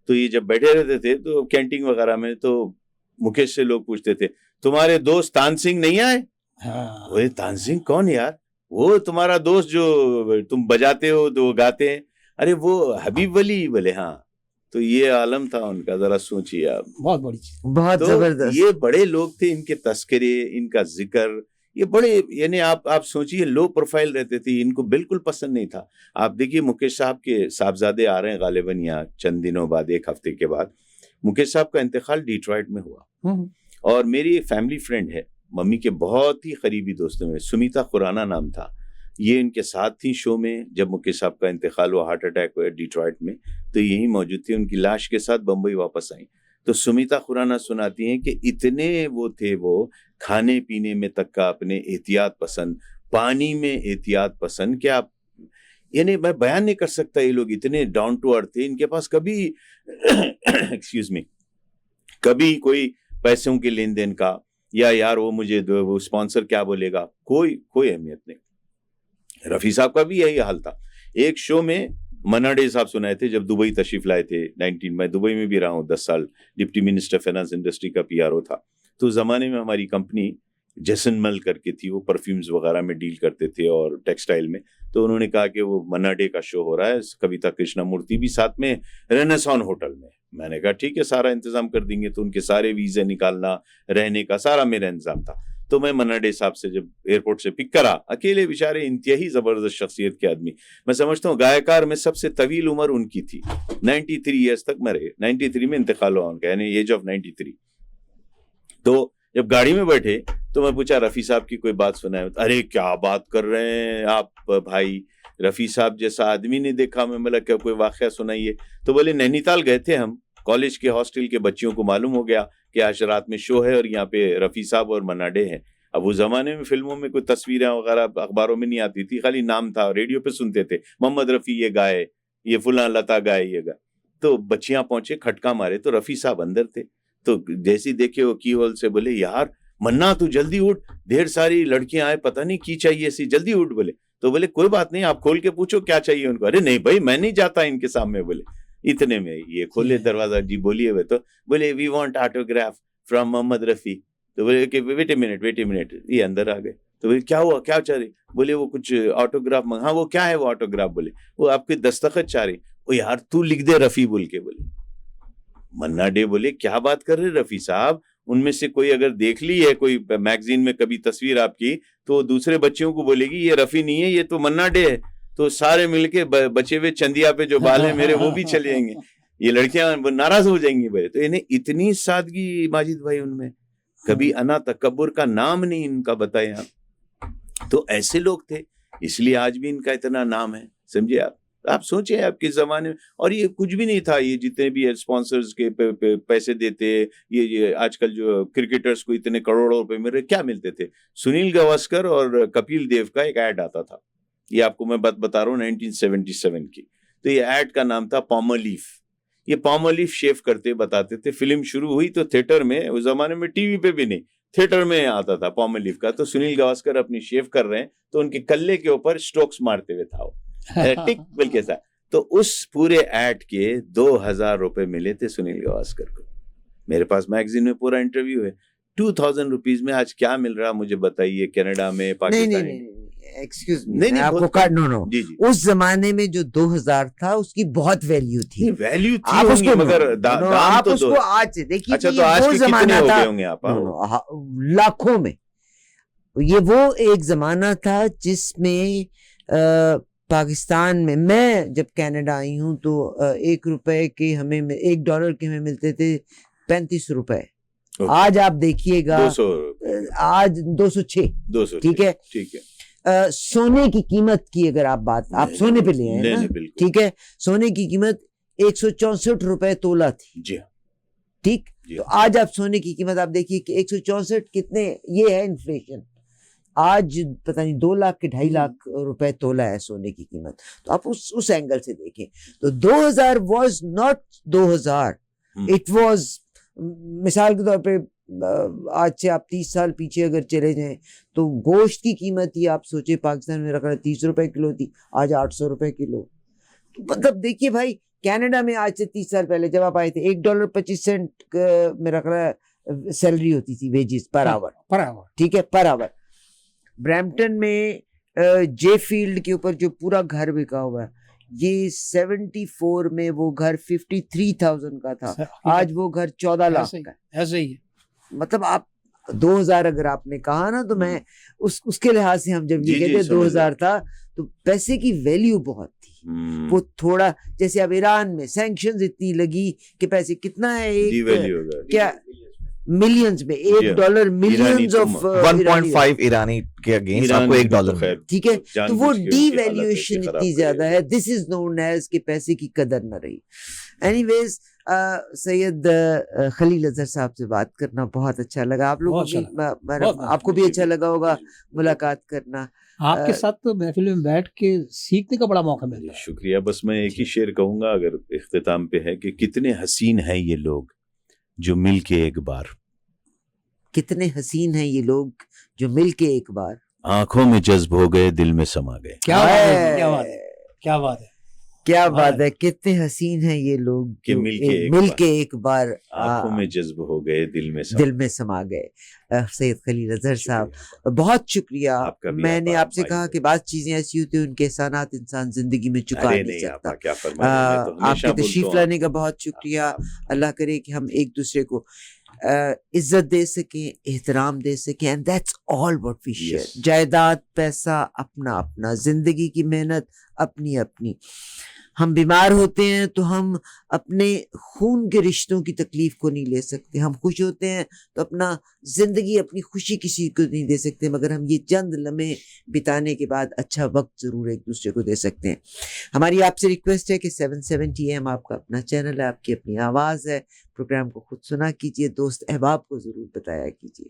तो ये जब बैठे रहते थे तो कैंटीन वगैरह में, तो मुकेश से लोग पूछते थे, तुम्हारे दोस्त तान सिंह नहीं आए? हाँ। वो तान सिंह कौन यार? वो तुम्हारा दोस्त जो तुम बजाते हो तो गाते हैं। अरे वो हबीब वली। बोले हाँ। तो ये आलम था उनका, जरा सोचिए आप। बहुत बड़ी चीज। बहुत तो जबरदस्त। ये बड़े लोग थे, इनके तस्करे, इनका जिक्र, ये बड़े, यानी आप सोचिए लो प्रोफाइल रहते थे, इनको बिल्कुल पसंद नहीं था। आप देखिए मुकेश साहब के साहबजादे आ रहे हैं गालिबन यहाँ चंद दिनों बाद, एक हफ्ते के बाद। मुकेश साहब का इंतकाल डिट्रॉइट में हुआ, और मेरी एक फैमिली फ्रेंड है, मम्मी के बहुत ही करीबी दोस्तों में, सुमिता खुराना नाम था। ये इनके साथ थी शो में जब मुकेश साहब का इंतकाल हुआ, हार्ट अटैक हुआ डिट्रॉइट में, तो यही मौजूद थी। उनकी लाश के साथ बम्बई वापस आई। तो सुमिता खुराना सुनाती हैं कि इतने वो थे, वो खाने पीने में तक का अपने एहतियात पसंद, पानी में एहतियात पसंद, क्या यानी मैं बयान नहीं कर सकता। ये लोग इतने डाउन टू अर्थ थे। इनके पास कभी एक्सक्यूज मी, कभी कोई पैसों के लेन देन का, या यार वो मुझे वो स्पॉन्सर क्या बोलेगा, कोई अहमियत नहीं। रफी साहब का भी यही हाल था। एक शो में मनाडे साहब सुनाए थे जब दुबई तशरीफ लाए थे 19, मैं दुबई में भी रहा हूँ 10 साल, डिप्टी मिनिस्टर फाइनेंस इंडस्ट्री का पीआरओ था। तो उस जमाने में हमारी कंपनी जैसनमल करके थी, वो परफ्यूम्स वगैरह में डील करते थे और टेक्सटाइल में। तो उन्होंने कहा कि वो मन्ना डे का शो हो रहा है, कविता कृष्णमूर्ति भी साथ में, रेनेसां होटल में। मैंने कहा ठीक है, सारा इंतजाम कर देंगे। तो उनके सारे वीजे निकालना, रहने का सारा मेरा इंतजाम था। तो मैं मन्ना डे साहब से जब एयरपोर्ट से पिक करा, अकेले बेचारे, इंतहाई जबरदस्त शख्सियत के आदमी, मैं समझता हूँ गायकार में सबसे तवील उम्र उनकी थी, 93 ईयर्स तक मरे, 93 में इंतकाल हुआ उनका, यानी एज ऑफ 93। तो जब गाड़ी में बैठे तो मैं पूछा रफी साहब की कोई बात सुनाए? अरे क्या बात कर रहे हैं आप भाई, रफी साहब जैसा आदमी नहीं देखा मैं। बोला क्या कोई वाकया सुनाइए? तो बोले नैनीताल गए थे हम, कॉलेज के हॉस्टल के बच्चियों को मालूम हो गया कि आज रात में शो है और यहाँ पे रफी साहब और मन्ना डे हैं। अब उस जमाने में फिल्मों में कोई तस्वीरें वगैरह अखबारों में नहीं आती थी, खाली नाम था, रेडियो पे सुनते थे मोहम्मद रफी ये गाए, ये फुला लता गाए, ये गाए। तो बच्चियां पहुंचे, खटका मारे तो रफी साहब अंदर थे। तो जैसे देखे वो की होल से बोले यार मन्ना तू जल्दी उठ, ढेर सारी लड़कियां आए, पता नहीं की चाहिए सी, जल्दी उठ। बोले तो बोले कोई बात नहीं, आप खोल के पूछो क्या चाहिए उनको। अरे नहीं भाई मैं नहीं जाता इनके सामने। बोले इतने में ये खोले दरवाजा, जी बोलिए। वे तो बोले we want autograph from Mohammad Rafi. तो बोले कि वेट ए मिनट, ये अंदर आ गए। तो बोले क्या हुआ, क्या चाह रही? बोले वो कुछ ऑटोग्राफ मांगा। हाँ वो क्या है वो ऑटोग्राफ? बोले वो आपके दस्तखत चाह रही। ओ यार तू लिख दे रफी बोल के। बोले मन्ना डे बोले क्या बात कर रहे रफी साहब, उनमें से कोई अगर देख ली है कोई मैगजीन में कभी तस्वीर आपकी, तो दूसरे बच्चियों को बोलेगी ये रफी नहीं है, ये तो मन्ना डे है। तो सारे मिलके बचे हुए चंदिया पे जो बाल है मेरे वो भी चले जाएंगे, ये लड़कियां नाराज हो जाएंगी। बोले तो इन्हें इतनी सादगी माजिद भाई उनमें, कभी अना तकब्बुर का नाम नहीं इनका बताया। तो ऐसे लोग थे, इसलिए आज भी इनका इतना नाम है। समझे आप सोचे आपके जमाने में, और ये कुछ भी नहीं था। ये जितने भी स्पॉन्सर्स के पैसे देते, ये आजकल जो क्रिकेटर्स को इतने करोड़ों रुपए मिल रहे, क्या मिलते थे? सुनील गावस्कर और कपिल देव का एक ऐड आता था, ये आपको मैं बात बता रहा हूँ 1977 की। तो ये ऐड का नाम था पॉमोलीफ। ये पॉमोलीफ शेव करते बताते थे। फिल्म शुरू हुई तो थिएटर में, उस जमाने में टीवी पे भी नहीं, थिएटर में आता था पॉमोलीफ का। तो सुनील गावस्कर अपनी शेव कर रहे हैं तो उनके कल्ले के ऊपर स्ट्रोक्स मारते हुए था वो, टिक बिल के साथ। तो उस पूरे ऐड के 2000 रुपए मिले थे सुनील गावस्कर को। मेरे पास मैगजीन में पूरा इंटरव्यू है। 2000 रुपीज में आज क्या मिल रहा मुझे बताइए, कनाडा में, पाकिस्तान में। एक्सक्यूज मी, आपको काट नो जी। उस जमाने में जो 2000 था उसकी बहुत वैल्यू थी। वैल्यू थी आप उसको मगर दाम आप तो उसको आज देखिए। अच्छा तो आज के कितने हो गए होंगे आप? लाखों में। ये वो एक जमाना था जिसमें पाकिस्तान में, मैं जब कनाडा आई हूँ तो $1 के हमें $1 के हमें मिलते थे 35 रुपए। आज आप देखिएगा 200, आज 206। ठीक है। सोने की कीमत की अगर आप बात, आप सोने पे ले आए ना, ठीक है, सोने की कीमत 164 रुपए तोला थी। जी ठीक। तो आज आप सोने की कीमत आप देखिए कि 164 कितने, ये है इन्फ्लेशन। आज पता नहीं 2 लाख के 2.5 लाख रुपए तोला है सोने की कीमत। तो आप उस एंगल से देखें तो 2000 वाज नॉट 2000, इट वाज, मिसाल के तौर पे आज से आप 30 साल पीछे अगर चले जाएं तो गोश्त की कीमत ही आप सोचे पाकिस्तान में रखा 30 रुपए किलो थी, आज 800 रुपए किलो। तो मतलब देखिए भाई, कनाडा में आज से 30 साल पहले जब आप आए थे $1.25 में रख रहा सैलरी होती थी, वेजेस पर आवर। ठीक है, पर आवर। ब्रैम्पटन में जे फील्ड के ऊपर जो पूरा घर बिका हुआ है, ये 74 में वो घर 53,000 का था, आज वो घर 14 लाख का है। ऐसे ही मतलब आप 2000 अगर आपने कहा ना, तो मैं उसके लिहाज से हम जब ये कहते 2000 था तो पैसे की वैल्यू बहुत थी। वो थोड़ा जैसे अब ईरान में सैंक्शंस इतनी लगी कि पैसे कितना है, एक क्या मिलियंस में $1 मिलियंस ऑफ 1.5 ईरानी के अगेंस्ट आपको $1। ठीक है, तो वो डीवैल्यूएशन इतनी ज्यादा है। दिस इज नोन एज कि पैसे की कदर न रही। एनीवेज, सैयद खलील अजहर साहब से बात करना बहुत अच्छा लगा। आप लोगों को आपको भी अच्छा लगा होगा मुलाकात करना। आपके साथ तो महफिल में बैठ के सीखने का बड़ा मौका मिला। शुक्रिया। बस मैं एक ही शेर कहूंगा अगर इख्तिताम पे है कि कितने हसीन हैं ये लोग जो मिल के एक बार, कितने हसीन हैं ये लोग जो मिल के एक बार, आंखों में जज्ब हो गए, दिल में समा गए। क्या बात है, क्या बात है। क्या बात है, कितने हसीन हैं ये लोग कि जो मिल के एक बार आंखों में जज्ब हो गए, दिल में समा गए। सैयद खलील अजहर साहब, बहुत शुक्रिया। आपका भी मैंने आभार आपसे भाई। कहा कि बात चीजें ऐसी होती हैं, उनके एहसानात इंसान जिंदगी में चुका अरे नहीं सकता। आपा क्या फरमाइए, मैं तो हमेशा आपके तशरीफ बोलता हूँ। लाने का बहुत शुक्रिया। अल्लाह करे कि हम एक दूसरे को इज्जत दे सके, एहतराम दे सके, and that's all what we share. Yes. जायदाद, पैसा अपना अपना, जिंदगी की मेहनत अपनी अपनी। हम बीमार होते हैं तो हम अपने खून के रिश्तों की तकलीफ को नहीं ले सकते, हम खुश होते हैं तो अपना जिंदगी, अपनी खुशी किसी को नहीं दे सकते, मगर हम ये चंद लम्हे बिताने के बाद अच्छा वक्त जरूर एक दूसरे को दे सकते हैं। हमारी आपसे रिक्वेस्ट है कि 770 AM आपका अपना चैनल है, आपकी अपनी आवाज़ है, प्रोग्राम को खुद सुना कीजिए, दोस्त अहबाब को ज़रूर बताया कीजिए।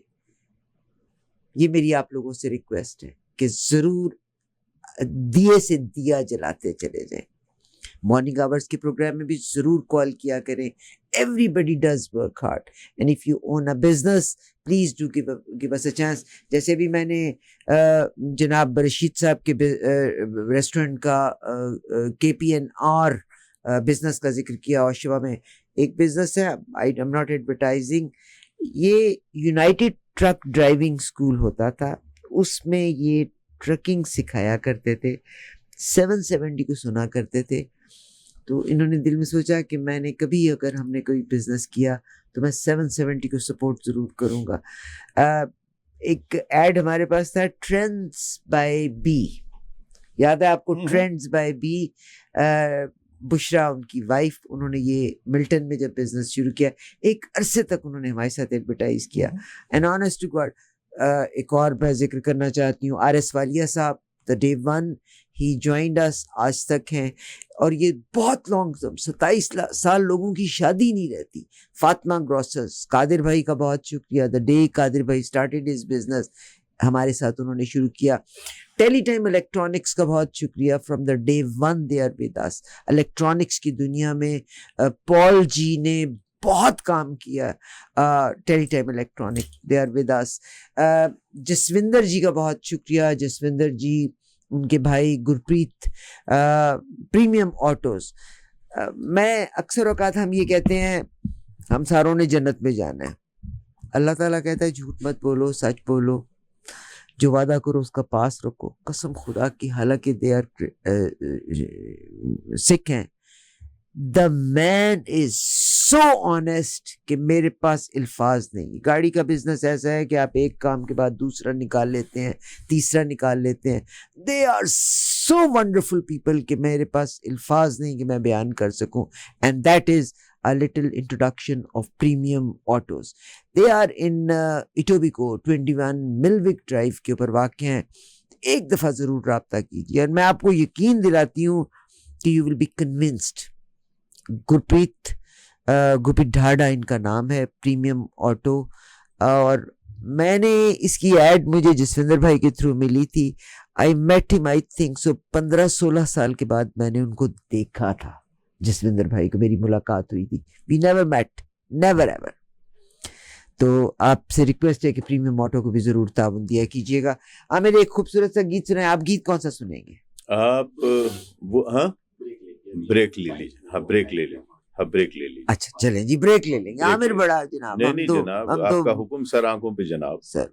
ये मेरी आप लोगों से रिक्वेस्ट है कि ज़रूर दिए से दिया जलाते चले जाएं। मॉर्निंग आवर्स के प्रोग्राम में भी ज़रूर कॉल किया करें। Everybody does work hard, and if you own a business please do give us a chance. जैसे भी मैंने जनाब रशीद साहब के रेस्टोरेंट का KPNR बिजनेस का जिक्र किया, और शिवा में एक बिजनेस है, आई एम नॉट एडवर्टाइजिंग, ये यूनाइटेड ट्रक ड्राइविंग स्कूल होता था, उसमें ये ट्रकिंग सिखाया करते थे, 770 को सुना करते थे। तो इन्होंने दिल में सोचा कि मैंने कभी अगर हमने कोई बिजनेस किया तो मैं 770 को सपोर्ट ज़रूर करूँगा। एक एड हमारे पास था, ट्रेंड्स बाय बी, याद है आपको? ट्रेंड्स बाय बी, बुशरा उनकी वाइफ, उन्होंने ये मिल्टन में जब बिजनेस शुरू किया, एक अरसे तक उन्होंने हमारे साथ एडवर्टाइज किया। एंड ऑनेस्ट टू गॉड, एक और मैं जिक्र करना चाहती हूँ, RS वालिया साहब, the day one he joined us, आज तक हैं, और ये बहुत लॉन्ग, 27 साल लोगों की शादी नहीं रहती। फातिमा ग्रोसर्स, कादिर भाई का बहुत शुक्रिया, द डे कादिर भाई स्टार्टेड हिज बिजनेस, हमारे साथ उन्होंने शुरू किया। टेलीटाइम इलेक्ट्रॉनिक्स का बहुत शुक्रिया, from the day one they are with us. Electronics की दुनिया में पॉल जी ने बहुत काम किया, Teletime electronic, they are with us. Jasvinder ji का बहुत शुक्रिया, जसविंदर जी, उनके भाई गुरप्रीत, प्रीमियम ऑटोज। मैं अक्सर औकात हम ये कहते हैं, हम सारों ने जन्नत में जाना है। अल्लाह ताला कहता है झूठ मत बोलो, सच बोलो, जो वादा करो उसका पास रखो। कसम खुदा की, हालांकि दे आर सिख हैं, the man is so honest कि मेरे पास अल्फाज नहीं। गाड़ी का बिजनेस ऐसा है कि आप एक काम के बाद दूसरा निकाल लेते हैं, तीसरा निकाल लेते हैं। They are so wonderful people कि मेरे पास अल्फाज नहीं कि मैं बयान कर सकूं। And that is a little introduction of Premium Autos. They are in Etobicoke 21 Milwick Drive के ऊपर वाक़ हैं। एक दफ़ा ज़रूर राब्ता कीजिए, और मैं आपको यकीन दिलाती हूँ कि you will be convinced। Gurpreet ढाडा इनका नाम है, प्रीमियम ऑटो, और मैंने इसकी ऐड मुझे जसविंदर भाई के थ्रू मिली थी। I met him, I think so 15-16 साल के बाद मैंने उनको देखा था, जसविंदर भाई को मेरी मुलाकात हुई थी। We never met, never ever. तो आपसे रिक्वेस्ट है कि प्रीमियम ऑटो को भी जरूर ताउन दिया कीजिएगा। मेरे एक खूबसूरत सा गीत सुनाए। आप गीत कौन सा सुनेंगे? आप वो, हाँ, ब्रेक ले लीजिए। हाँ, ब्रेक ले लें। हाँ, ब्रेक ले लीजिए। अच्छा, चलें जी, ब्रेक ले लेंगे। आमिर बड़ा जनाब, नहीं जनाब, आपका हुक्म सर, आंखों पे जनाब। सर।